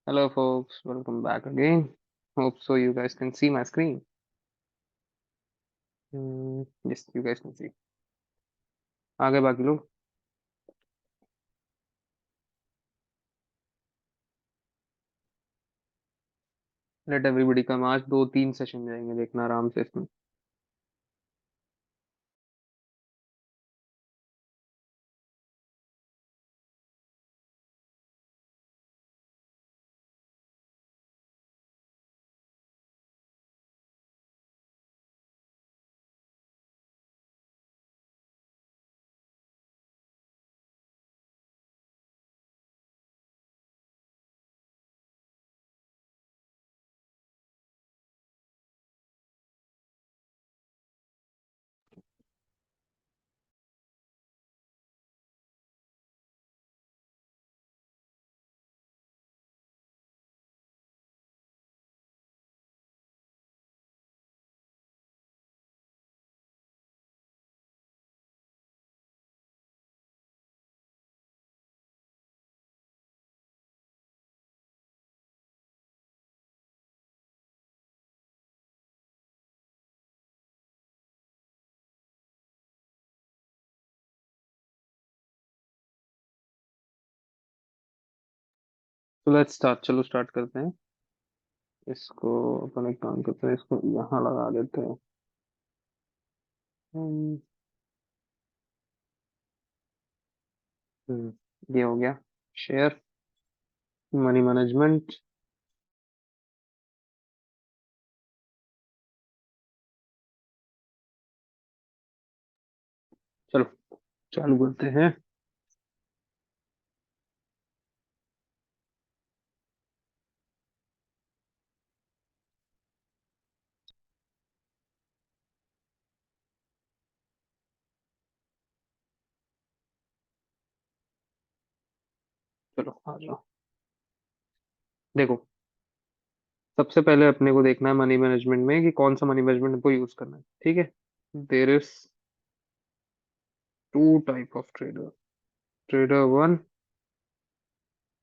Hello folks, welcome back again. Hope so you guys can see my screen. Yes, you guys can see. आगे बाकी लोग late everybody कम। आज 2-3 session जाएंगे, देखना आराम से इसमें। तो लेट्स स्टार्ट, चलो स्टार्ट करते हैं। इसको अपन एक काम करते हैं, इसको यहाँ लगा देते हैं। हम्म, ये हो गया। Share money management. चलो चालू करते हैं। चलो आ जाओ। देखो, सबसे पहले अपने को देखना है मनी मैनेजमेंट में कि कौन सा मनी मैनेजमेंट को यूज करना है। ठीक है, there is two type of trader, trader one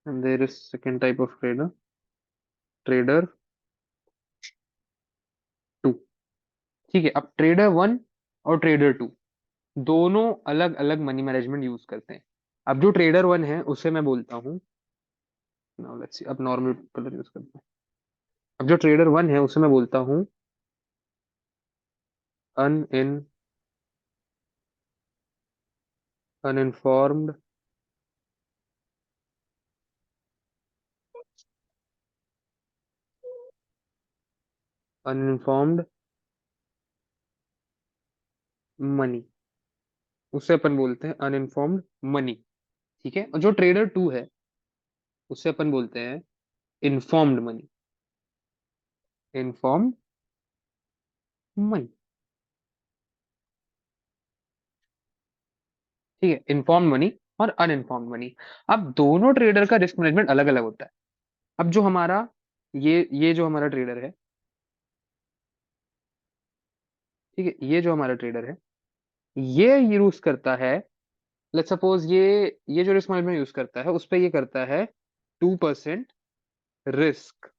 and there is second type of trader, trader two. ठीक है, अब ट्रेडर वन और ट्रेडर टू दोनों अलग अलग मनी मैनेजमेंट यूज करते हैं। अब जो ट्रेडर वन है उसे मैं बोलता हूँ, नाउ लेट्स सी, अब नॉर्मल कलर यूज करते हैं। अब जो ट्रेडर वन है उसे मैं बोलता हूँ अन इन अनइन्फॉर्म्ड अनइन्फॉर्म्ड मनी, उसे अपन बोलते हैं अनइन्फॉर्म्ड मनी। ठीक है, और जो ट्रेडर टू है उसे अपन बोलते हैं इन्फॉर्म्ड मनी, इन्फॉर्म्ड मनी। ठीक है, इन्फॉर्म्ड मनी और अनइन्फॉर्म्ड मनी। अब दोनों ट्रेडर का रिस्क मैनेजमेंट अलग अलग होता है। अब जो हमारा ये जो हमारा ट्रेडर है, ठीक है, ये जो हमारा ट्रेडर है ये यूज करता है, लेट्स सपोज ये जो रिस्क मैनेजमेंट यूज करता है उस पे ये करता है 2% रिस्क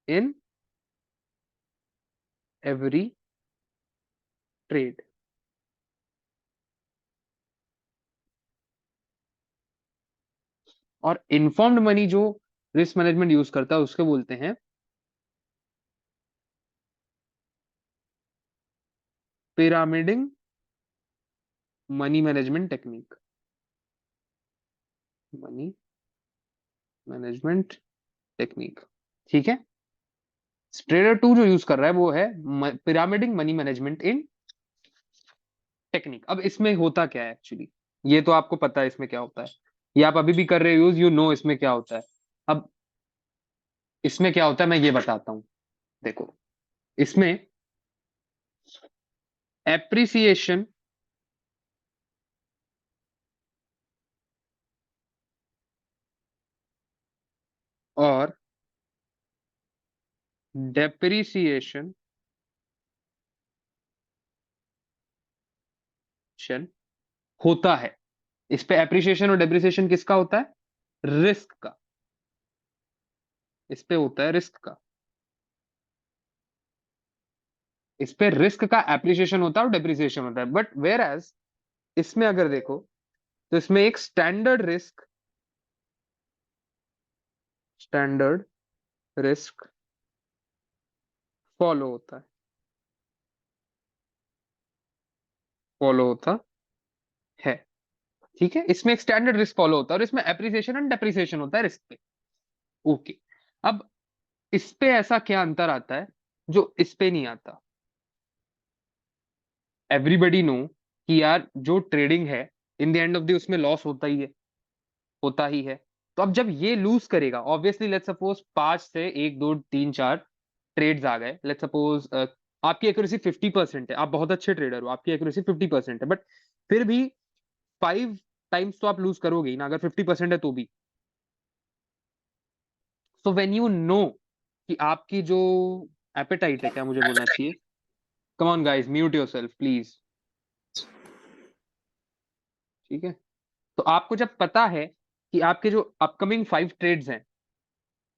इन एवरी ट्रेड। और इन्फॉर्म्ड मनी जो रिस्क मैनेजमेंट यूज करता है उसके बोलते हैं pyramiding money management technique, money management technique. ठीक है, ट्रेडर टू जो यूज कर रहा है वो है पिरामिडिंग मनी मैनेजमेंट इन टेक्निक। अब इसमें होता क्या है एक्चुअली, ये तो आपको पता है इसमें क्या होता है, ये आप अभी भी कर रहे हो यूज, यू नो इसमें क्या होता है। अब इसमें क्या होता है मैं ये बताता हूं। देखो, इसमें एप्रिसिएशन और डेप्रिसिएशन होता है। इस पे एप्रिसिएशन और डेप्रिसिएशन किसका होता है? रिस्क का। इस पे होता है रिस्क का, इस पे रिस्क का एप्रिसिएशन होता है और डेप्रिसिएशन होता है। बट वेयर एज इसमें अगर देखो तो इसमें एक स्टैंडर्ड रिस्क फॉलो होता है, फॉलो होता है। ठीक है, इसमें एक स्टैंडर्ड रिस्क फॉलो होता है और इसमें एप्रिसिएशन एंड डेप्रिसिएशन होता है रिस्क पे। ओके, अब इस पे ऐसा क्या अंतर आता है जो इस पे नहीं आता? एवरीबडी नो कि यार जो ट्रेडिंग है in the end of the उसमें लॉस होता ही है, होता ही है। तो अब जब ये लूज करेगा, ऑब्वियसली लेट्स सपोज 5 से 1 2 3 4 ट्रेड्स आ गए, लेट्स सपोज आपकी एक्यूरेसी 50% है, आप बहुत अच्छे ट्रेडर हो, आपकी एक्यूरेसी 50% है, बट फिर भी 5 टाइम्स तो आप लूज करोगे ही ना, अगर 50% है तो भी। सो व्हेन यू नो कि आपकी जो एपेटाइट है, क्या मुझे बोलना चाहिए, come on guys mute yourself please. ठीक है, तो आपको जब पता है कि आपके जो अपकमिंग 5 ट्रेड्स हैं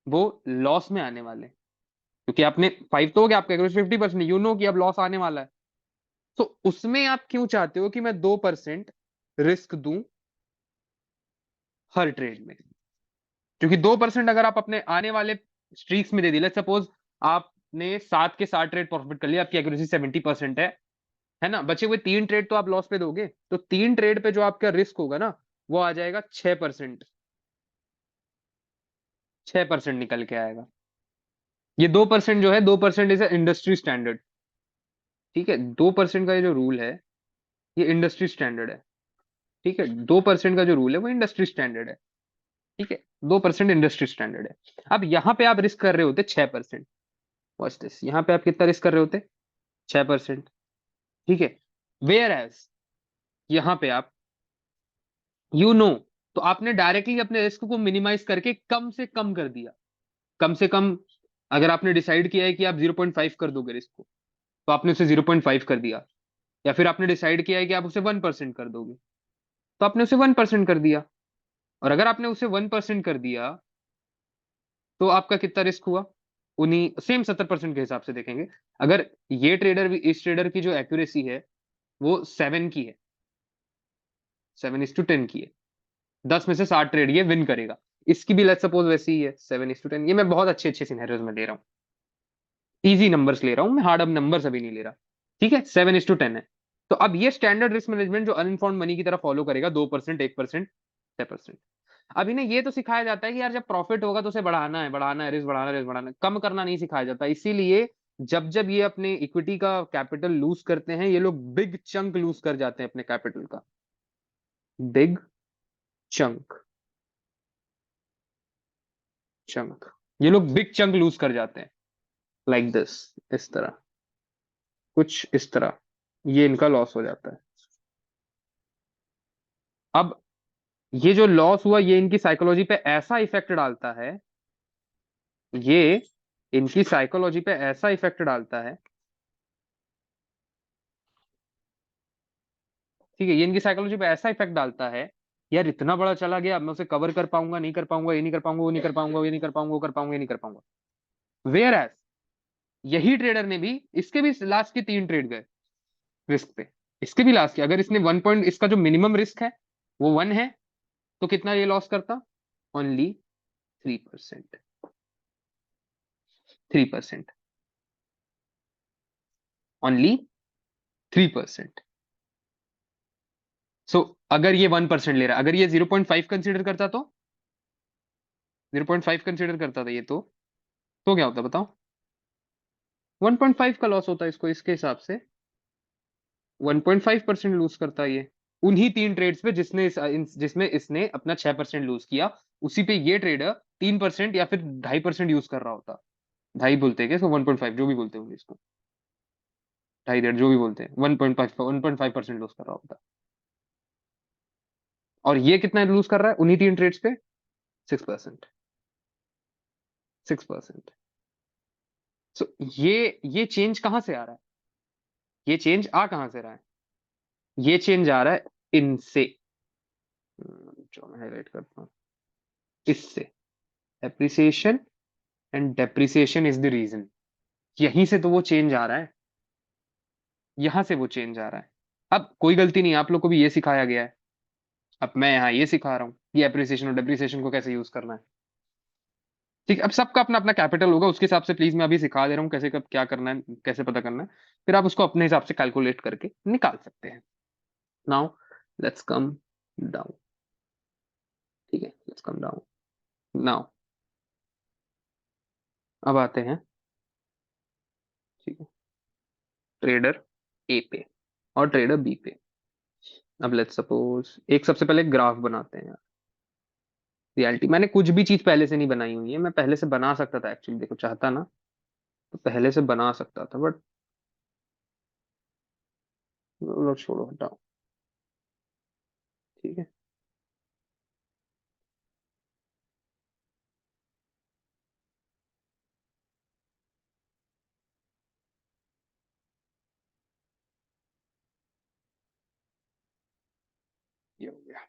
वो लॉस में आने वाले हैं, क्योंकि आपने 5 तो हो गया, आपका एवरेज 50%, यू नो कि अब लॉस आने वाला है, तो उसमें आप क्यों चाहते हो कि मैं 2% रिस्क दूं हर ट्रेड में? क्योंकि 2% अगर आप अपने आने वाले स्ट्रीक्स में दे दी, लेट्स सपोज आपने 7 के 7 ट्रेड प्रॉफिट कर लिया, आपकी एक्यूरेसी 70% है ना, बचे हुए 3 ट्रेड तो आप लॉस पे दोगे, तो 3 ट्रेड पे जो आपका रिस्क होगा ना वो आ जाएगा 6%, 6% निकल के आएगा। ये 2% जो है, 2% इज इंडस्ट्री स्टैंडर्ड। ठीक है, 2% का ये जो रूल है ये इंडस्ट्री स्टैंडर्ड है। ठीक है, 2% का जो रूल है वो इंडस्ट्री स्टैंडर्ड है। ठीक है, 2% इंडस्ट्री स्टैंडर्ड है। अब यहाँ पे आप रिस्क कर रहे होते 6%। वॉच दिस, यहाँ पे आप कितना रिस्क कर रहे होते? 6%। ठीक है, वेयर एज यहाँ पे आप यू नो तो आपने डायरेक्टली अपने रिस्क को मिनिमाइज करके कम से कम कर दिया। कम से कम अगर आपने डिसाइड किया है कि आप 0.5 कर दोगे रिस्क को, तो आपने उसे 0.5 कर दिया, या फिर आपने डिसाइड किया है कि आप उसे 1% कर दोगे, तो आपने उसे 1% कर दिया। और अगर आपने उसे 1% कर दिया तो आपका कितना रिस्क हुआ? उन्हीं सेम 70% के हिसाब से देखेंगे, अगर ये ट्रेडर भी, इस ट्रेडर की जो एक्यूरेसी है वो 7 की है, 7:10 की है, 10 में से 7 ट्रेड ये विन करेगा। इसकी भी लेट्स सपोज वैसी ही है 7:10। ये मैं बहुत अच्छे अच्छे सिनेरियोज में दे रहा हूँ, इजी नंबर्स ले रहा हूँ मैं, हार्ड अब नंबर्स अभी नहीं ले रहा। ठीक है, 7:10 है। तो अब ये स्टैंडर्ड रिस्क मैनेजमेंट जो अनइन्फॉर्म्ड मनी की तरह फॉलो करेगा, 2%, 1%, 6%। अब इन्हें ये तो सिखाया जाता है कि यार जब प्रॉफिट होगा तो उसे बढ़ाना है, बढ़ाना है, रिस्क बढ़ाना है, रिस्क बढ़ाना है, कम करना नहीं सिखाया जाता। इसीलिए जब जब ये अपने इक्विटी का कैपिटल लूज करते हैं, ये लोग बिग चंक लूज कर जाते हैं अपने कैपिटल का, बिग चंक, चंक, ये लोग बिग चंक लूज कर जाते हैं, लाइक दिस, इस तरह, कुछ इस तरह, ये इनका लॉस हो जाता है। अब ये जो लॉस हुआ ये इनकी साइकोलॉजी पे ऐसा इफेक्ट डालता है, ये इनकी साइकोलॉजी पे ऐसा इफेक्ट डालता है, ठीक है, ये इनकी साइकोलॉजी पे ऐसा इफेक्ट डालता है, यार इतना बड़ा चला गया, अब मैं उसे कवर कर पाऊंगा, नहीं कर पाऊंगा, ये नहीं कर पाऊंगा, वो नहीं कर पाऊंगा, ये नहीं कर पाऊंगा, वो कर पाऊंगा, ये नहीं कर पाऊंगा। वेयर एज यही ट्रेडर ने भी, इसके भी लास्ट के 3 ट्रेड गए रिस्क पे, इसके भी लास्ट के, अगर इसने 1 पॉइंट, इसका जो मिनिमम रिस्क है वो 1 है, तो कितना ये लॉस करता? Only 3%, 3%, only 3%। सो अगर ये 1% ले रहा, अगर ये 0.5 कंसिडर करता, तो 0.5 कंसिडर करता था ये, तो क्या होता बताओ? 1.5 का लॉस होता है इसको, इसके हिसाब से 1.5% लूज करता है ये, उन्हीं 3 ट्रेड्स पे जिसमें इसने अपना 6% लूज किया, उसी पे ये ट्रेडर 3% या फिर 2.5% यूज कर रहा होता। ढाई बोलते हैं क्या इसको? 1.5 जो भी बोलते होंगे इसको, 2.5 जो भी बोलते हैं, 1.5% लूज कर रहा होता। और ये कितना लूज कर रहा है उन्हीं 3 ट्रेड्स पे? 6%, 6%। सो ये चेंज कहां से आ रहा है? ये चेंज आ कहां से रहा है? ये चेंज आ रहा है इनसे, जो मैं हाईलाइट करता हूं, इससे, appreciation and depreciation is the reason. यहीं से तो वो चेंज आ रहा है, यहां से वो चेंज आ रहा है। अब कोई गलती नहीं, आप लोग को भी ये सिखाया गया है, अब मैं यहाँ ये सिखा रहा हूँ कि एप्रिसिएशन और डेप्रिसिएशन को कैसे यूज करना है। ठीक है, अब सबका अपना अपना कैपिटल होगा, उसके हिसाब से प्लीज मैं अभी सिखा दे रहा हूँ कैसे कब क्या करना है, कैसे पता करना है, फिर आप उसको अपने हिसाब से कैलकुलेट करके निकाल सकते हैं। Now let's come down. ठीक है, लेट्स कम डाउन। नाउ अब आते हैं, ठीक है, ट्रेडर ए पे और ट्रेडर बी पे। अब लेट्स सपोज एक सबसे पहले ग्राफ बनाते हैं यार। रियलिटी मैंने कुछ भी चीज पहले से नहीं बनाई हुई है, मैं पहले से बना सकता था एक्चुअली, देखो चाहता ना तो पहले से बना सकता था, बट लो छोड़ो हटाओ। ठीक है, ये हो गया।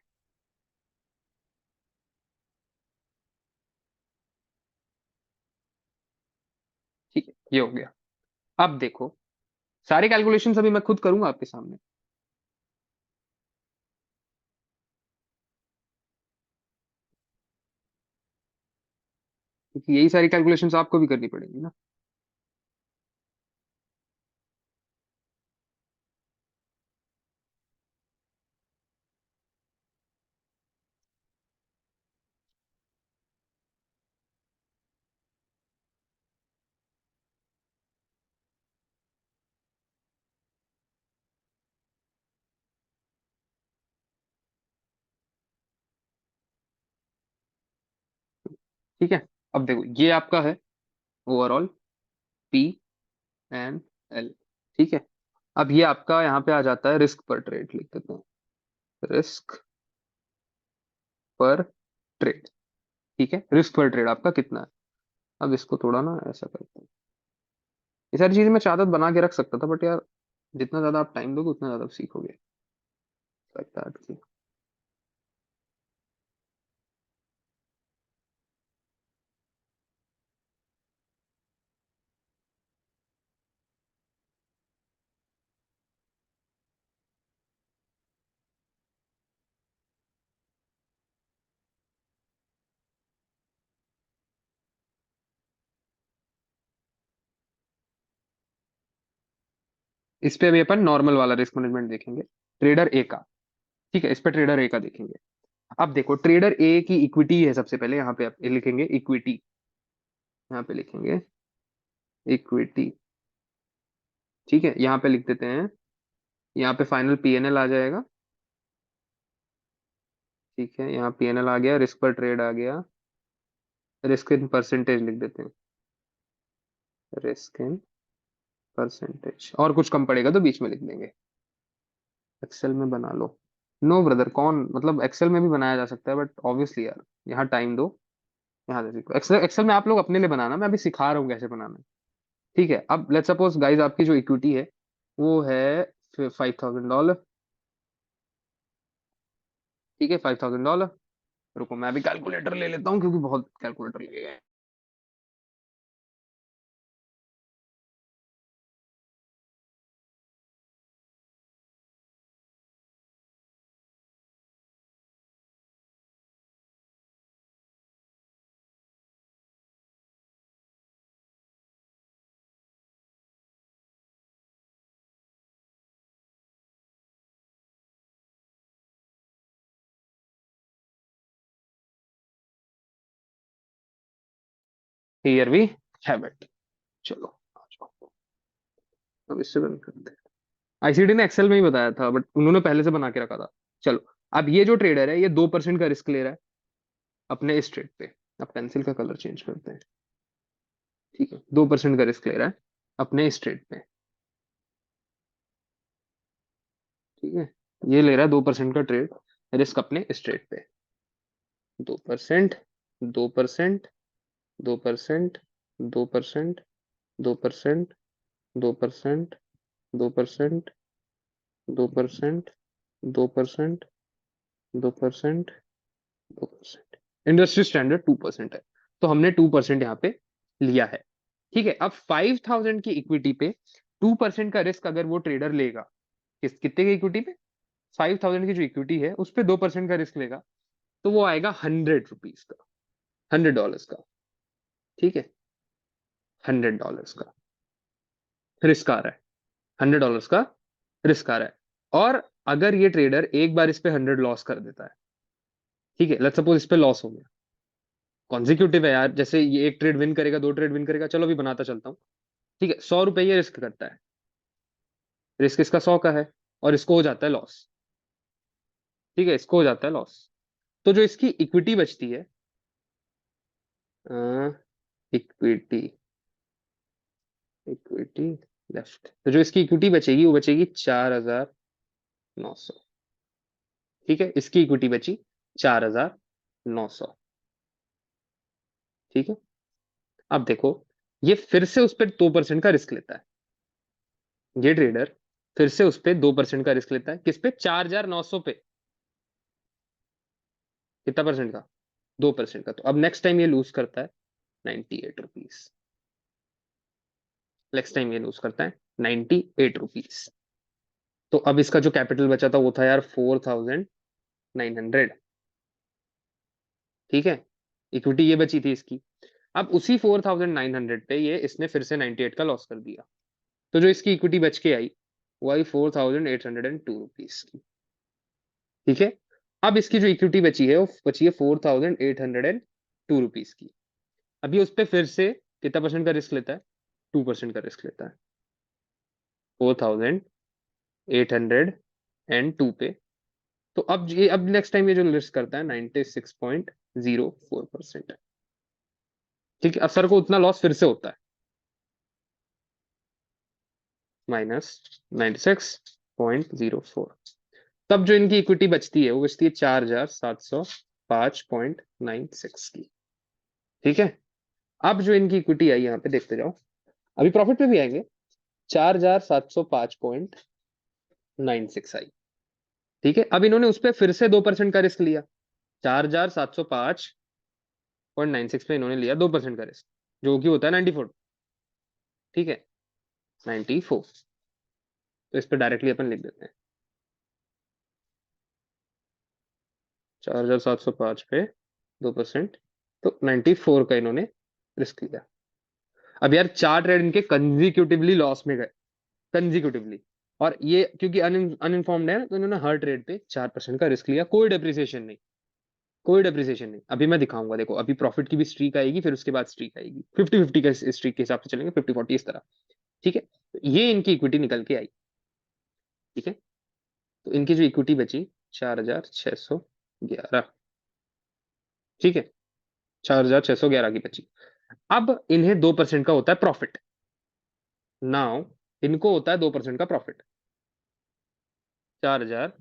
ठीक है, ये हो गया। अब देखो, सारे कैलकुलेशंस अभी मैं खुद करूंगा आपके सामने, क्योंकि यही सारी कैलकुलेशंस आपको भी करनी पड़ेगी ना। ठीक है, अब देखो ये आपका है ओवरऑल पी एंड एल। ठीक है, अब ये आपका यहाँ पे आ जाता है रिस्क पर ट्रेड, लिख देते हैं रिस्क पर ट्रेड। ठीक है, रिस्क पर ट्रेड आपका कितना है। अब इसको थोड़ा ना ऐसा करते हैं, ये सारी चीजें मैं चाहता तो बना के रख सकता था, बट यार जितना ज्यादा आप टाइम दोगे उतना ज्यादा आप सीखोगे। Like that. इस पे अभी अपन नॉर्मल वाला रिस्क मैनेजमेंट देखेंगे, ट्रेडर ए का। ठीक है, इस पे ट्रेडर ए का देखेंगे। अब देखो ट्रेडर ए की इक्विटी है, सबसे पहले यहाँ पे आप लिखेंगे इक्विटी, यहाँ पे लिखेंगे इक्विटी। ठीक है, यहाँ पे लिख देते हैं, यहाँ पे फाइनल पीएनएल आ जाएगा। ठीक है, यहाँ पीएनएल आ गया, रिस्क पर ट्रेड आ गया, रिस्क इन परसेंटेज लिख देते हैं, रिस्क इन परसेंटेज, और कुछ कम पड़ेगा तो बीच में लिख देंगे। एक्सेल में बना लो। नो ब्रदर, कौन मतलब एक्सेल में भी बनाया जा सकता है, बट ऑब्वियसली यार यहाँ टाइम दो, यहाँ से सीखो। एक्सेल एक्सेल में आप लोग अपने लिए बनाना, मैं अभी सिखा रहा हूँ कैसे बनाना है। ठीक है, अब लेट्स सपोज गाइस आपकी जो इक्विटी है वो है $5,000। ठीक है, $5,000। रुको मैं अभी कैलकुलेटर ले लेता हूँ, क्योंकि बहुत कैलकुलेटर लगेगा। Here we have it. चलो आ जाओ, अब इससे बंद करते हैं। आईसीडी ने एक्सेल में ही बताया था, बट उन्होंने पहले से बना के रखा था। चलो, अब ये जो ट्रेडर है ये 2% का रिस्क ले रहा है अपने इस ट्रेड पे। अब पेंसिल का कलर चेंज करते हैं। ठीक है, 2% का रिस्क ले रहा है अपने इस ट्रेड पे। ठीक है, ये ले रहा है 2% का ट्रेड रिस्क अपने इस ट्रेड पे। 2%, 2%, 2%, 2%, 2%, 2%, 2%, 2%, 2%, 2%, 2%। इंडस्ट्री स्टैंडर्ड 2% है, तो हमने 2% यहाँ पे लिया है। ठीक है, अब 5000 की इक्विटी पे 2% का रिस्क अगर वो ट्रेडर लेगा, कितने की इक्विटी पे, 5000 की जो इक्विटी है उस पे 2% का रिस्क लेगा, तो वो आएगा ₹100 का, $100 का। ठीक है, $100 का रिस्क आ रहा है, $100 का रिस्क आ रहा है। और अगर ये ट्रेडर एक बार इस पे 100 लॉस कर देता है, ठीक है, लेट्स सपोज इस पे लॉस हो गया, कॉन्जिक्यूटिव है यार, जैसे ये एक ट्रेड विन करेगा, 2 ट्रेड विन करेगा, चलो अभी बनाता चलता हूँ। ठीक है, ₹100 ये रिस्क करता है, रिस्क इसका 100 का है, और इसको हो जाता है लॉस। ठीक है, इसको हो जाता है लॉस। तो जो इसकी इक्विटी बचती है, इक्विटी, इक्विटी लेफ्ट, तो जो इसकी इक्विटी बचेगी वो बचेगी 4900। ठीक है, इसकी इक्विटी बची 4900। ठीक है, अब देखो, ये फिर से उस पर 2% का रिस्क लेता है, ये ट्रेडर फिर से उस पे 2% का रिस्क लेता है, किस पे, 4900 पे, कितना परसेंट का, 2% का। तो अब नेक्स्ट टाइम ये लूज करता है ₹98। नेक्स्ट टाइम ये लूज करता है ₹98। तो अब इसका जो कैपिटल बचा था वो था यार 4900। ठीक है, इक्विटी ये बची थी इसकी। अब उसी 4900 पे ये इसने फिर से 98 का लॉस कर दिया, तो जो इसकी इक्विटी बच के आई वो आई ₹4802 की। ठीक है, अब इसकी जो इक्विटी बची है वो बची है ₹4802 की। अभी उस पे फिर से कितना परसेंट का रिस्क लेता है, 2% का रिस्क लेता है, 4802 पे। तो अब नेक्स्ट टाइम ये जो रिस्क करता है 96.04%। ठीक है, अब सर को उतना लॉस फिर से होता है, -96.04। तब जो इनकी इक्विटी बचती है वो बचती है 4705.96 की। ठीक है, अब जो इनकी इक्विटी आई यहाँ पे देखते जाओ, अभी प्रॉफिट पे भी आएंगे, 4705.96 आई। ठीक है, अब इन्होंने उस पर फिर से 2% का रिस्क लिया, 4705.96 पे इन्होंने लिया 2% का रिस्क, जो कि होता है 94। ठीक है, 94। तो इस पर डायरेक्टली अपन लिख देते हैं 4705 पे 2%, तो 94 का इन्होंने रिस्क लिया। अब यार 4 ट्रेड इनके कंजिक्यूटिवली लॉस में गए, कंजिक्यूटिवली। और ये क्योंकि अनइन्फॉर्म्ड है तो इन्होंने हर ट्रेड पे 4% का रिस्क लिया, कोई डेप्रिसिएशन नहीं, कोई डेप्रिसिएशन नहीं। अभी मैं दिखाऊंगा, देखो अभी प्रॉफिट की भी स्ट्रीक आएगी, फिर उसके बाद स्ट्रीक आएगी, 50-50 का स्ट्रीक के हिसाब से चलेंगे, 50-40 इस तरह। ठीक है, तो ये इनकी इक्विटी निकल के आई। ठीक है, तो इनकी जो इक्विटी बची 4611। ठीक है, 4611 की बची। अब इन्हें 2% का होता है प्रॉफिट। नाउ इनको होता है 2% का प्रॉफिट, 4000,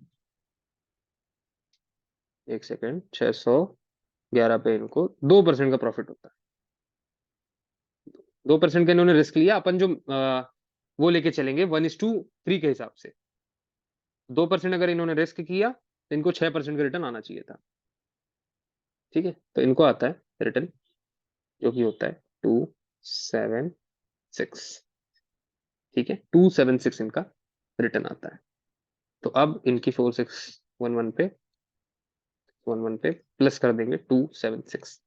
एक सेकेंड, 611 पे इनको 2% का प्रॉफिट होता है। 2% का इन्होंने रिस्क लिया, अपन जो वो लेके चलेंगे 1:3 के हिसाब से। 2% अगर इन्होंने रिस्क किया तो इनको 6% का रिटर्न आना चाहिए था। ठीक है, तो इनको आता है रिटर्न जो कि होता है 276। ठीक है, 276 इनका रिटर्न आता है। तो अब इनकी 4611 पे 11 पे प्लस कर देंगे 276,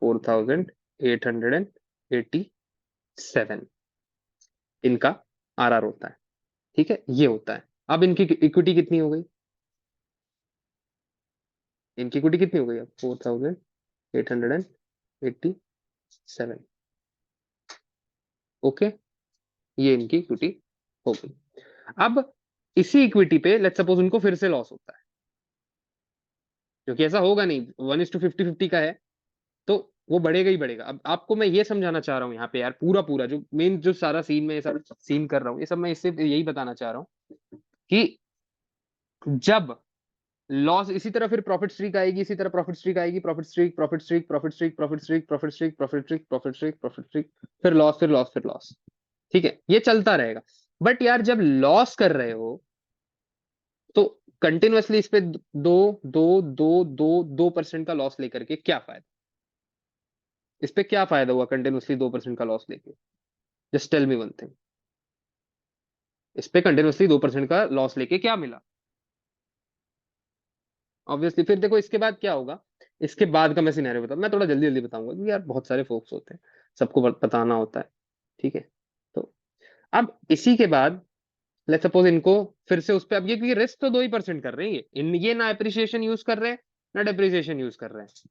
4887 इनका आरआर होता है। ठीक है, ये होता है। अब इनकी इक्विटी कितनी हो गई, इनकी इक्विटी कितनी हो गई अब, 4887। ओके, ये इनकी इक्विटी हो गई। अब इसी इक्विटी पे लेट्स सपोज उनको फिर से लॉस होता है, क्योंकि ऐसा होगा नहीं, 1:50-50 का है, तो वो बढ़ेगा ही बढ़ेगा। अब आपको मैं ये समझाना चाह रहा हूँ यहाँ पे यार, पूरा पूरा जो मेन जो सारा सीन में ये सब सीन कर रहा हूँ, ये सब मैं इससे यही बताना चाह रहा हूँ कि जब लॉस, इसी तरह फिर प्रॉफिट स्ट्रीक आएगी, इसी तरह प्रॉफिट स्ट्रीक आएगी, profit streak, profit streak, profit streak, profit streak, profit streak, profit streak, profit streak, profit streak, फिर लॉस, फिर लॉस, फिर लॉस। ठीक है, ये चलता रहेगा। बट यार जब लॉस कर रहे हो तो कंटिन्यूअसली इस पे दो, 2% का लॉस लेकर के क्या फायदा। इस पे क्या फायदा हुआ कंटिन्यूसली 2% का लॉस लेके? Just tell me one thing, इस पे कंटिन्यूसली 2% का लॉस लेके क्या मिला? ऑब्वियसली फिर देखो इसके बाद क्या होगा, इसके बाद का मैं सिनेरियो बताऊं, मैं थोड़ा जल्दी जल्दी बताऊंगा क्योंकि यार बहुत सारे फोक्स होते हैं, सबको बताना होता है। ठीक है, तो अब इसी के बाद लेट्स सपोज इनको फिर से उस पे, अब ये क्योंकि रिस्क तो 2% कर रहे हैं, ये ना अप्रिसिएशन यूज कर रहे हैं ना डेप्रिसिएशन यूज कर रहे हैं।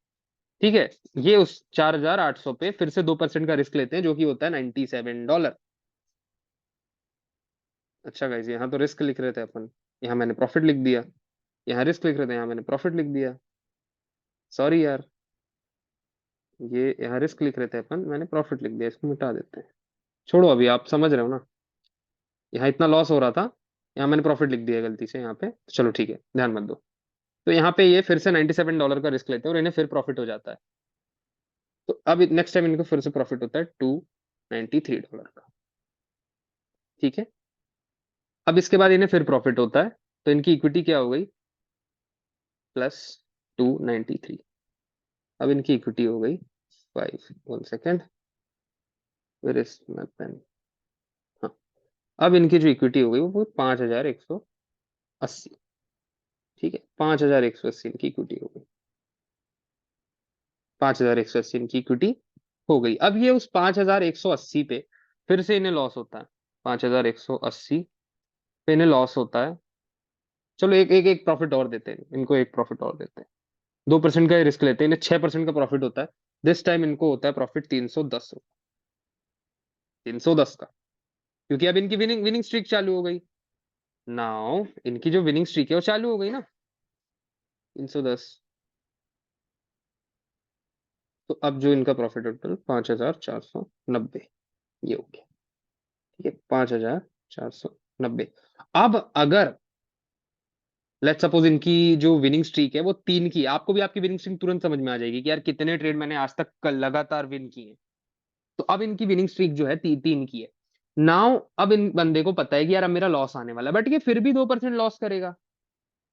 ठीक है, ये उस 4800 पे फिर से 2% का रिस्क लेते हैं जो कि होता है $97। अच्छा गाइस, यहाँ तो रिस्क लिख रहे थे अपन, यहाँ मैंने प्रॉफिट लिख दिया। यहाँ रिस्क लिख रहे थे, यहाँ मैंने प्रॉफिट लिख दिया। सॉरी यार, ये यहाँ रिस्क लिख रहे थे अपन, मैंने प्रॉफिट लिख दिया, इसको मिटा देते हैं। छोड़ो, अभी आप समझ रहे हो ना, यहाँ इतना लॉस हो रहा था, यहाँ मैंने प्रॉफिट लिख दिया गलती से यहाँ पे, तो चलो ठीक है, ध्यान मत दो। तो यहाँ पे ये फिर से $97 का रिस्क लेते हैं और इन्हें फिर प्रॉफिट हो जाता है। तो अब नेक्स्ट टाइम इनको फिर से प्रॉफिट होता है $293 का। ठीक है, अब इसके बाद इन्हें फिर प्रॉफिट होता है, तो इनकी इक्विटी क्या हो गई? +293। अब इनकी इक्विटी हो गई 5। 1 second, where is my pen? हाँ, अब इनकी जो इक्विटी हो गई वो 5180। ठीक है, 5180 इनकी इक्विटी हो गई। 5180 इनकी इक्विटी हो गई। अब ये उस 5180 पे फिर से इन्हें लॉस होता है, 5180 पे इन्हें लॉस होता है। चलो एक एक एक प्रॉफिट और देते हैं इनको, एक प्रॉफिट और देते हैं। 2% का रिस्क लेते हैं, इन्हें 6% का प्रॉफिट होता है। दिस टाइम इनको होता है प्रॉफिट 310। 310 का, क्योंकि अब इनकी विनिंग विनिंग स्ट्रीक चालू हो गई। नाउ इनकी जो विनिंग स्ट्रीक है वो चालू हो गई ना, 310। तो अब जो इनका प्रॉफिट टोटल 5490 ये हो गया। ठीक है, 5490। अब अगर लेट्स सपोज इनकी जो विनिंग स्ट्रीक है वो 3 की है, आपको भी आपकी विनिंग स्ट्रीक तुरंत समझ में आ जाएगी कि यार कितने ट्रेड मैंने आज तक लगातार विन किए हैं। तो अब इनकी विनिंग स्ट्रीक जो है 3 की है। नाउ अब इन बंदे को पता है कि यार अब मेरा लॉस आने वाला है, बट ये फिर भी 2% लॉस करेगा।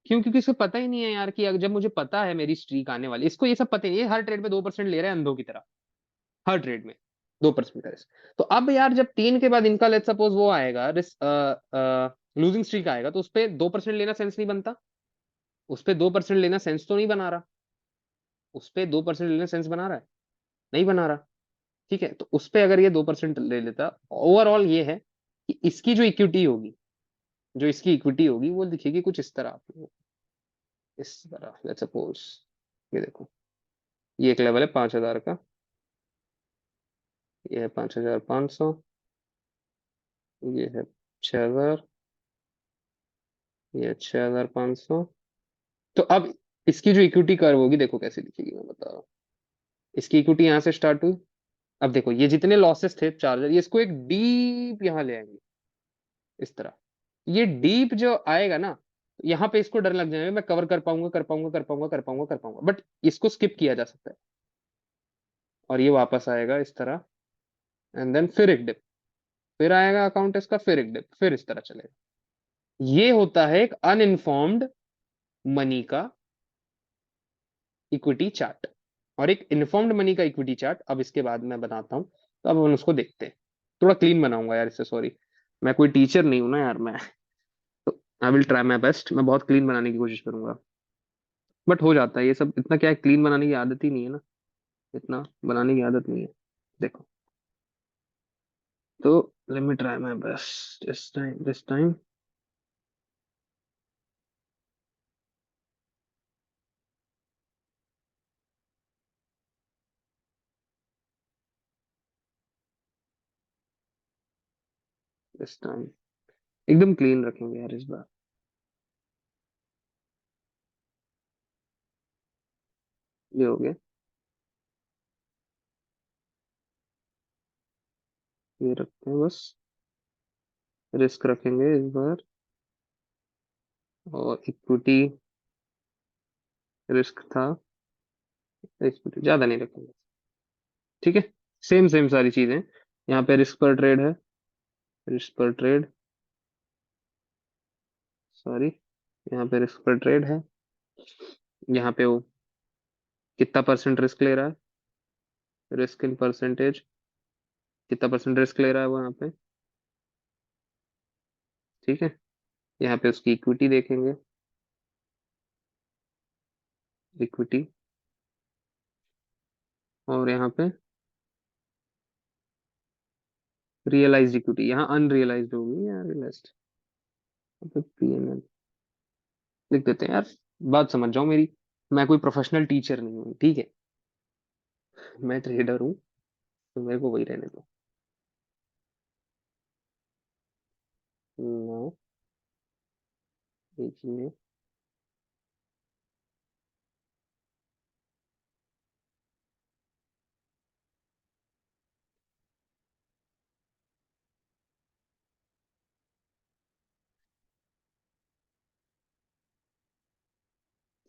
क्यों? क्योंकि इसको पता ही नहीं है यार कि जब मुझे पता है मेरी स्ट्रीक आने वाली, इसको ये सब पता ही नहीं है, हर ट्रेड में 2% ले रहा है अंधों की तरह, हर ट्रेड में 2% का रिस्क। तो अब यार जब 3 के बाद इनका लेट्स सपोज वो आएगा रिस्क, लूजिंग स्ट्रीक आएगा, तो उस पर 2% लेना सेंस नहीं बनता। उस पर 2% लेना सेंस तो नहीं बना रहा, उस पर 2% लेना सेंस बना रहा है? नहीं बना रहा। ठीक है, तो उस पर अगर ये 2% ले लेता, ओवरऑल ये है कि इसकी जो इक्विटी होगी, जो इसकी इक्विटी होगी वो दिखेगी कुछ इस तरह आपको, इस तरह लेट्स सपोज। ये देखो, ये एक लेवल है 5000 का, ये है 5500, ये है 6000, ये 6500। तो अब इसकी जो इक्विटी कर्व होगी देखो कैसे दिखेगी, मैं बता रहा हूँ। इसकी इक्विटी यहाँ से स्टार्ट हुई, अब देखो ये जितने लॉसेस थे 4000, ये इसको एक डीप यहाँ ले आएंगे इस तरह। ये डीप जो आएगा ना, यहाँ पे इसको डर लग जाएगा मैं कवर कर पाऊंगा कर पाऊंगा कर पाऊंगा कर पाऊंगा कर पाऊंगा, बट इसको स्किप किया जा सकता है और ये वापस आएगा इस तरह। एंड देन फिर एक डिप, फिर आएगा अकाउंट इसका, फिर एक डिप, फिर इस तरह चलेगा। ये होता है एक अनइन्फॉर्म्ड मनी का इक्विटी चार्ट, और एक इन्फॉर्म्ड मनी का इक्विटी चार्ट अब इसके बाद मैं बनाता हूँ। तो अब हम उसको देखते हैं, थोड़ा क्लीन बनाऊंगा यार इससे, सॉरी, मैं कोई टीचर नहीं हूं ना यार मैं। तो I will try my best, मैं बहुत क्लीन बनाने की कोशिश करूंगा, बट हो जाता है ये सब, इतना क्या है, क्लीन बनाने की आदत ही नहीं है ना, इतना बनाने की आदत नहीं है। देखो, तो let me try my best this time. This time एकदम क्लीन रखेंगे यार इस बार। ये हो गया, ये रखते हैं बस, रिस्क रखेंगे इस बार, और इक्विटी रिस्क था, इक्विटी ज्यादा नहीं रखेंगे। ठीक है, सेम सेम सारी चीजें, यहाँ पे रिस्क पर ट्रेड है, रिस्क पर ट्रेड, सॉरी, यहाँ पे रिस्क पर ट्रेड है, यहाँ पे वो कितना परसेंट रिस्क ले रहा है, रिस्क इन परसेंटेज, कितना परसेंट रिस्क ले रहा है वो यहाँ पे, ठीक है। यहाँ पे उसकी इक्विटी देखेंगे, इक्विटी, और यहाँ पे रियलाइज्ड इक्विटी, यहाँ अनरियलाइज्ड होगी या रियलाइज्ड, पीएनएल लिख देते हैं यार, बात समझ जाओ मेरी, मैं कोई प्रोफेशनल टीचर नहीं हूँ, ठीक है, मैं ट्रेडर हूँ, तो मेरे को वही रहने दो। नो, देखिए,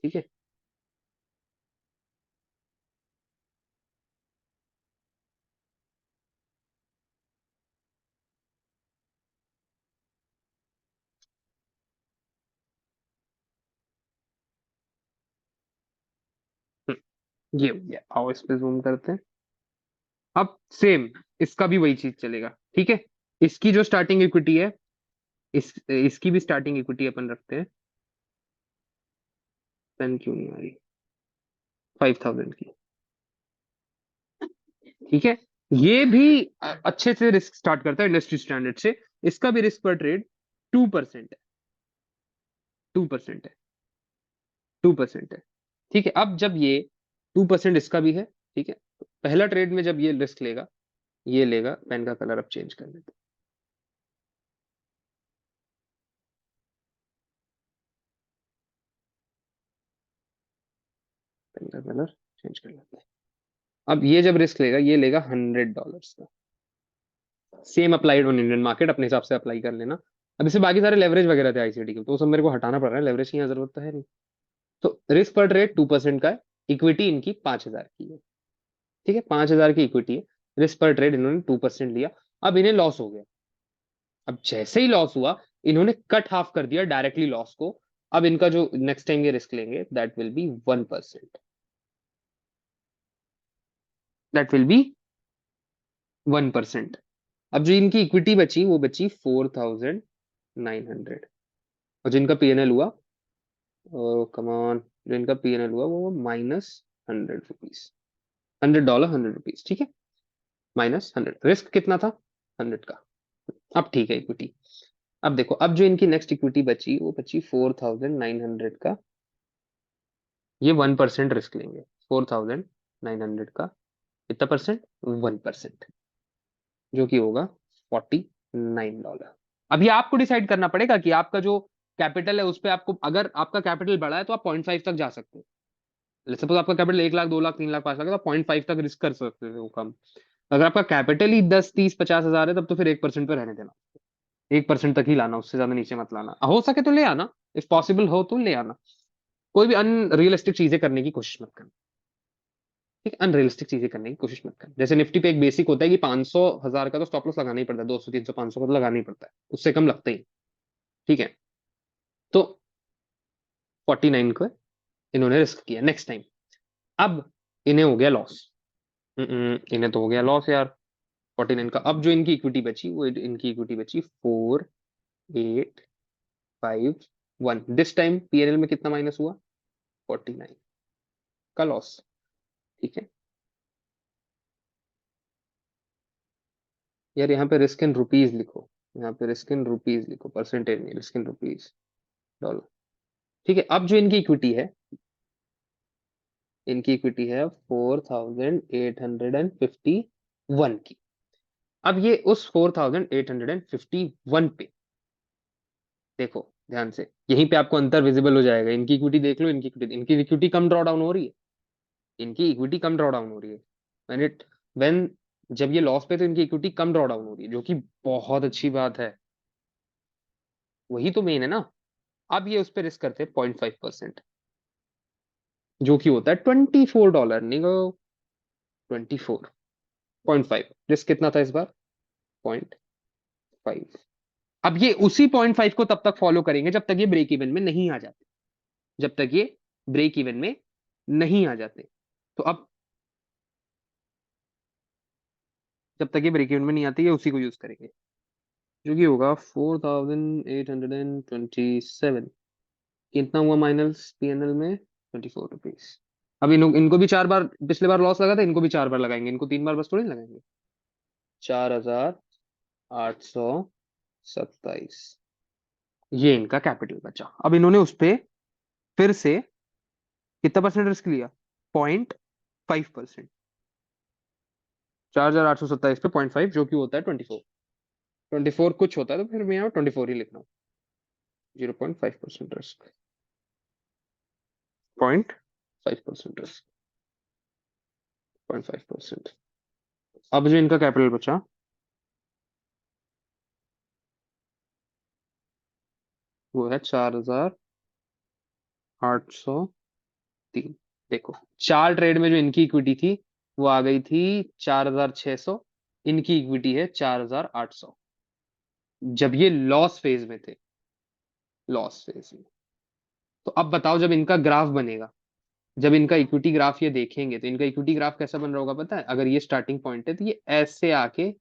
ठीक है। ये हो गया, आओ इस पे जूम करते हैं। अब सेम इसका भी वही चीज चलेगा, ठीक है। इसकी जो स्टार्टिंग इक्विटी है, इसकी भी स्टार्टिंग इक्विटी अपन रखते हैं, पेन क्यों नहीं आ रही, 5000 की, ठीक है। ये भी अच्छे से रिस्क स्टार्ट करता है इंडस्ट्री स्टैंडर्ड से, इसका भी रिस्क पर ट्रेड 2% है, 2% है, 2% है, ठीक है। अब जब ये 2% इसका भी है, ठीक है, तो पहला ट्रेड में जब ये रिस्क लेगा, ये लेगा, पेन का कलर अब चेंज कर देते हैं, पेन का कलर चेंज कर लेते हैं। अब ये जब रिस्क लेगा, ये लेगा $100 का, same applied on Indian market, अपने हिसाब से अप्लाई कर लेना। अब इससे बाकी सारे लेवरेज वगैरह थे आईसीडी के, तो वो सब मेरे को हटाना पड़ रहा है, लेवरेज की यहाँ जरूरत तो है नहीं। तो रिस्क पर ट्रेड 2% का है, इक्विटी इनकी 5000 की है, ठीक है, 5000 की इक्विटी है, रिस्क पर ट्रेड इन्होंने 2% लिया। अब इन्हें लॉस हो गया, अब जैसे ही लॉस हुआ, इन्होंने कट हाफ कर दिया डायरेक्टली लॉस को। अब इनका जो नेक्स्ट टाइम ये रिस्क लेंगे, that will be 1%, that will be 1%। अब जो इनकी इक्विटी बची, वो बची 4900, और जिनका पीएनएल हुआ, कमान, जो इनका पीएनएल हुआ वो -100 रुपीज, $100, $100, ठीक है, -100, रिस्क कितना था, 100 का। अब ठीक है इक्विटी। अब देखो, अब जो इनकी नेक्स्ट इक्विटी बची, वो बची 4900 का, ये 1% रिस्क लेंगे, 4900 का कितना परसेंट, 1%, जो कि होगा $49। अब ये आपको डिसाइड करना पड़ेगा कि आपका जो कैपिटल है उस पे आपको, अगर आपका कैपिटल बड़ा है तो आप 0.5 तक जा सकते हो, सपोज आपका कैपिटल 1 लाख, 2 लाख, 3 लाख, 5 लाख है, तो 0.5 तक रिस्क कर सकते हो कम। अगर आपका कैपिटल ही 10, 30, 50 हजार है, तब तो फिर 1% पे रहने देना, 1% तक ही लाना, उससे ज्यादा नीचे मत लाना, हो सके तो ले आना, इफ पॉसिबल हो तो ले आना, कोई भी अनरियलिस्टिक चीजें करने की कोशिश मत करना, ठीक है, अनरियलिस्टिक चीजें करने की कोशिश मत करना। जैसे निफ्टी पे एक बेसिक होता है कि 500 हजार का तो स्टॉप लॉस लगाना ही पड़ता है, 200, 300, 500 का तो लगाना ही पड़ता है, उससे कम लगता ही, ठीक है। तो 49 को इन्होंने रिस्क किया नेक्स्ट टाइम, अब इन्हें हो गया लॉस, इन्हें तो हो गया लॉस यार 49 का। अब जो इनकी इक्विटी बची, वो इनकी इक्विटी बची 4851, दिस टाइम पीएनएल में कितना माइनस हुआ, 49 का लॉस, ठीक है। यार यहाँ पे रिस्क इन रुपीज लिखो, यहाँ पे रिस्क इन रुपीज लिखो, परसेंटेज नहीं, रिस्क इन रुपीज, डॉलर, ठीक है। अब जो इनकी इक्विटी है, इनकी इक्विटी है 4851 की। अब ये उस 4851 पे, देखो ध्यान से, यहीं पे आपको अंतर विजिबल हो जाएगा, इनकी इक्विटी देख लो, इनकी इक्विटी कम ड्रॉ डाउन हो रही है, इनकी इक्विटी कम ड्रॉ डाउन हो रही है, व्हेन इट व्हेन जब ये लॉस पे, तो इनकी इक्विटी कम ड्रॉ डाउन हो रही है, जो कि बहुत अच्छी बात है, वही तो मेन है ना। अब ये उस पर रिस्क करते हैं 0.5%, जो कि होता है $24, नहीं, 24.5, रिस्क कितना था इस बार, 0.5। अब ये उसी 0.5 को तब तक फॉलो करेंगे जब तक ये ब्रेक इवन में नहीं आ जाते, जब तक ये ब्रेक इवन में नहीं आ जाते। तो अब जब तक ये ब्रेक इवन में नहीं आती है उसी को यूज करेंगे, जो कि होगा 4827। कितना हुआ माइनस पीएनएल में? 24 रुपीज। अब इनको भी 4 बार पिछले बार लॉस लगा था, इनको भी 4 बार लगाएंगे, इनको 3 बार बस थोड़ी लगाएंगे। 4827, ये इनका कैपिटल बचा। अब इन्होंने उस पे फिर से कितना परसेंट रिस्क लिया? 0.5%। 4827 पे 0.5, जो कि होता है 24। 24 कुछ होता है तो फिर मैं यहाँ 24 ही लिख रहा हूँ। 0.5% रिस्क, 0.5% रिस्क, 0.5%। अब जो इनका कैपिटल बचा वो है 4803। देखो, 4 ट्रेड में जो इनकी इक्विटी थी वो आ गई थी 4600, इनकी इक्विटी है 4800, जब ये लॉस फेज में थे, लॉस फेज में। तो अब बताओ, जब इनका ग्राफ बनेगा, जब इनका इक्विटी ग्राफ ये देखेंगे, तो इनका इक्विटी ग्राफ कैसा बन रहा होगा पता है? अगर ये स्टार्टिंग पॉइंट है तो ये ऐसे आके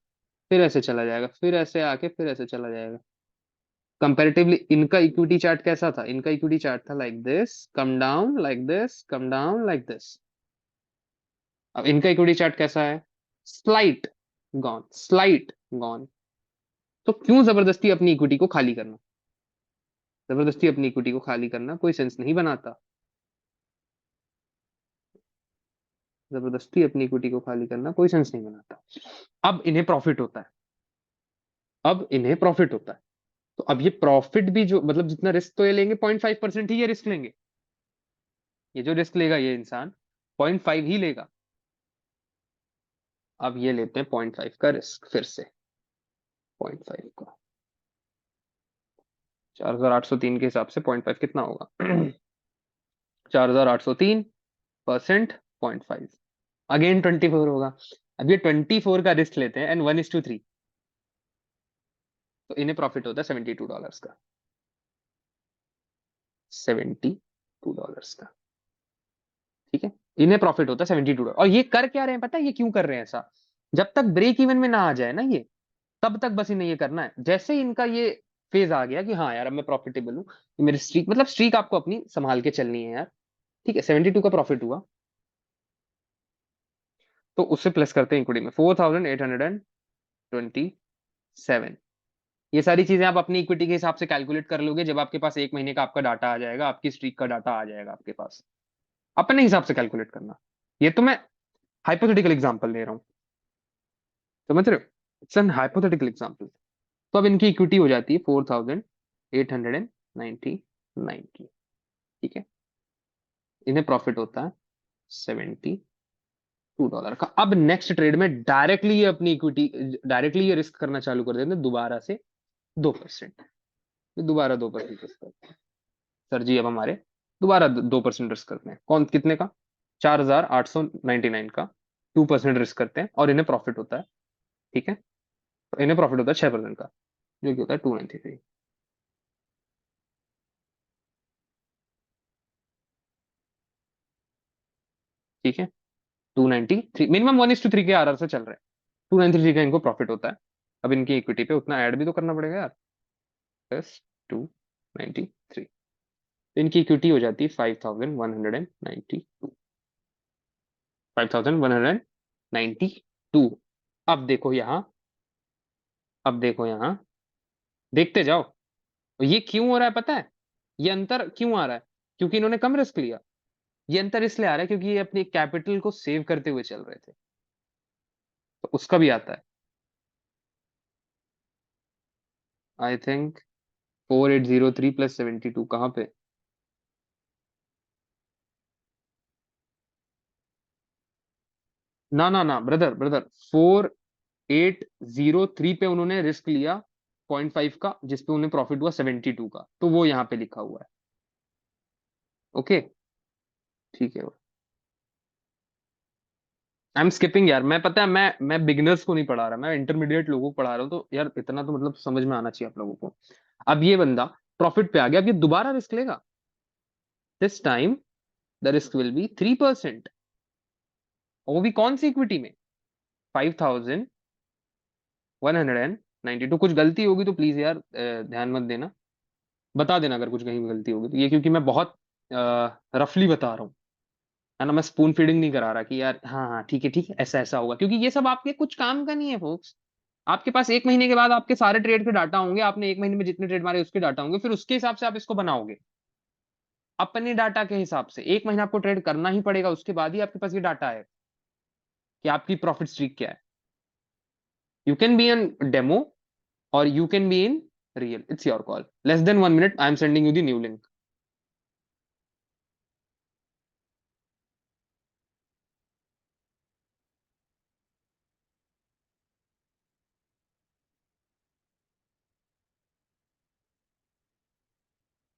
फिर ऐसे चला जाएगा, फिर ऐसे आके फिर ऐसे चला जाएगा। कंपैरेटिवली इनका इक्विटी चार्ट कैसा था? इनका इक्विटी चार्ट था like this, come down like this, come down like this. अब इनका इक्विटी चार्ट कैसा है? Slight gone, slight gone. तो क्यों जबरदस्ती अपनी इक्विटी को खाली करना? जबरदस्ती अपनी इक्विटी को खाली करना कोई सेंस नहीं बनाता। जबरदस्ती अपनी इक्विटी को खाली करना कोई सेंस नहीं बनाता। अब इन्हें प्रॉफिट होता है, अब इन्हें प्रॉफिट होता है। तो अब ये प्रॉफिट भी जो मतलब जितना रिस्क तो ये लेंगे, 0.5% ही ये रिस्क लेंगे। ये जो रिस्क लेगा ये इंसान 0.5 ही लेगा। अब ये लेते हैं 0.5 का रिस्क, फिर से 0.5 का। 4803 के हिसाब से 0.5 कितना होगा? 4803% 0.5, अगेन 24 होगा। अब ये 24 का रिस्क लेते हैं एंड 1:3, तो इन्हें प्रॉफिट होता है $72 का, $72 का। ठीक है, इन्हें प्रॉफिट होता है $72। और ये कर क्या रहे हैं पता है? ये क्यों कर रहे हैं ऐसा? जब तक ब्रेक इवन में ना आ जाए ना ये, तब तक बस इन्हें ये करना है। जैसे ही इनका ये फेज आ गया कि हाँ यार अब मैं प्रॉफिटेबल हूँ, मेरी स्ट्रीक, मतलब स्ट्रीक आपको अपनी संभाल के चलनी है यार। ठीक है, 72 का प्रॉफिट हुआ, तो उससे प्लस करते हैं इक्विटी में 4827। ये सारी चीजें आप अपनी इक्विटी के हिसाब से कैलकुलेट कर लोगे जब आपके पास 1 महीने का आपका डाटा आ जाएगा, आपकी स्ट्रीक का डाटा आ जाएगा आपके पास। अपने हिसाब से कैलकुलेट करना। ये तो मैं हाइपोथेटिकल एग्जांपल ले रहा हूँ, समझ रहे हो? It's an hypothetical example. तो अब इनकी इक्विटी हो जाती है 4899 की। ठीक है, इन्हें प्रॉफिट होता है $72 का। अब नेक्स्ट ट्रेड में डायरेक्टली ये अपनी इक्विटी, डायरेक्टली ये रिस्क करना चालू कर देते हैं दोबारा से 2%। दोबारा 2% रिस्क करते हैं। सर जी अब हमारे दोबारा 2% रिस्क करते हैं। कौन कितने का? 4899 का 2% रिस्क करते हैं और इन्हें प्रॉफिट होता है। ठीक है, तो इन्हें प्रॉफिट होता है 6% का, जो कि होता है 293। ठीक है, 293, मिनिमम 1:3 के आरआर से चल रहे हैं। 293 का इनको प्रॉफिट होता है। अब इनकी इक्विटी पे उतना ऐड भी तो करना पड़ेगा यार, प्लस 293। इनकी इक्विटी हो जाती है 5192, 5192। अब देखो यहाँ, अब देखो यहाँ, देखते जाओ। ये क्यों हो रहा है पता है? ये अंतर क्यों आ रहा है? क्योंकि इन्होंने कम रिस्क लिया। ये अंतर इसलिए आ रहा है क्योंकि ये अपनी कैपिटल को सेव करते हुए चल रहे थे, तो उसका भी आता है। आई थिंक 4803 प्लस 72 कहाँ पे? ना ना ना ब्रदर, ब्रदर 4803 पे उन्होंने रिस्क लिया 0.5 का, जिसपे उन्हें प्रॉफिट हुआ 72 का, तो वो यहाँ पे लिखा हुआ है। ओके, ठीक है। आई एम स्किपिंग यार, मैं पता है मैं बिगिनर्स को नहीं पढ़ा रहा, मैं इंटरमीडिएट लोगों को पढ़ा रहा हूँ, तो यार इतना तो मतलब समझ में आना चाहिए आप लोगों को। अब ये बंदा प्रॉफिट पे आ गया, अब ये दोबारा रिस्क लेगा। This time the risk will be 3%। वो भी कौन सी इक्विटी में? 5000 192। कुछ गलती होगी तो प्लीज यार ध्यान मत देना, बता देना अगर कुछ कहीं भी गलती होगी तो। ये क्योंकि मैं बहुत रफली बता रहा हूँ, है ना, मैं स्पून फीडिंग नहीं करा रहा कि यार हाँ हाँ ठीक है ऐसा ऐसा होगा, क्योंकि ये सब आपके कुछ काम का नहीं है फोक्स। आपके पास 1 महीने के बाद आपके सारे ट्रेड के डाटा होंगे, आपने 1 महीने में जितने ट्रेड मारे उसके डाटा होंगे, फिर उसके हिसाब से आप इसको बनाओगे अपने डाटा के हिसाब से। 1 महीना आपको ट्रेड करना ही पड़ेगा, उसके बाद ही आपके पास ये डाटा है कि आपकी प्रॉफिट स्ट्रीक क्या है। You can be an demo और you can be in real, it's your call. Less than 1 minute, I am sending you the new link.